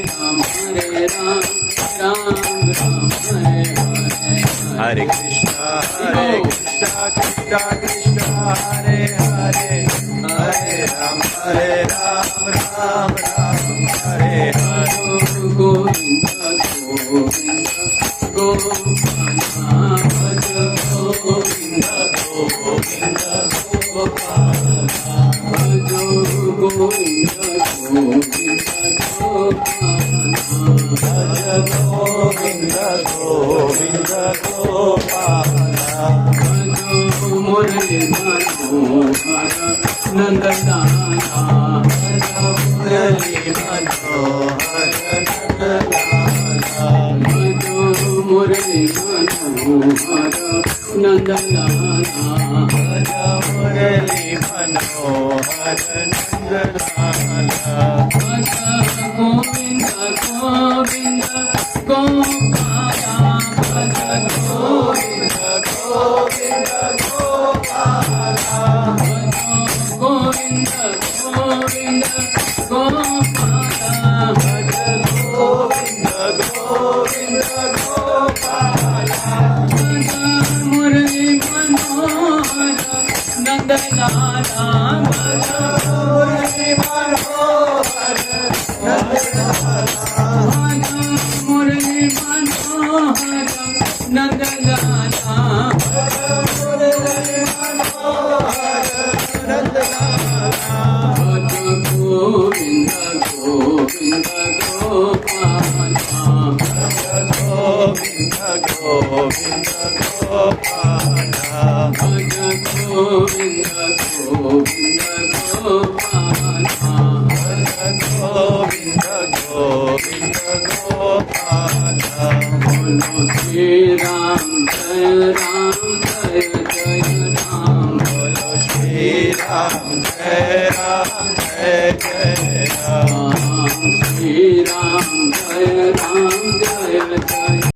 Ram Hare Ram Ram Ram Hare Hare Hare Krishna Krishna Krishna Hare Hare Hare Ram Ram Hare Hare Govinda Govinda Gopala Bhaj Govinda Govinda Gopala Bhaj Govinda Govinda Gopala Bhaj Govinda Govinda Gopala Bhaj Murali Manohara Nandana Bhaj Murali Manohara Nandana Murali Manohara Nandana Murali Manohara Nandana Govinda Govinda Gopala Bhaja Govinda Govinda Gopala Govinda Govinda Gopala Bhaja Govinda Govinda Gopala Murali Manohara Nandana Murali Manohara Murali Manohara Nandana Govinda Govinda Gopala Govinda Govinda Gopala Bhaj Govinda Govinda Gopala Govinda Govinda Gopala Bolo Shri Ram Jai Ram Jai Jai Ram Bolo Shri Ram Jai Ram Jai Jai Ram Shri Ram Jai Ram Jai Jai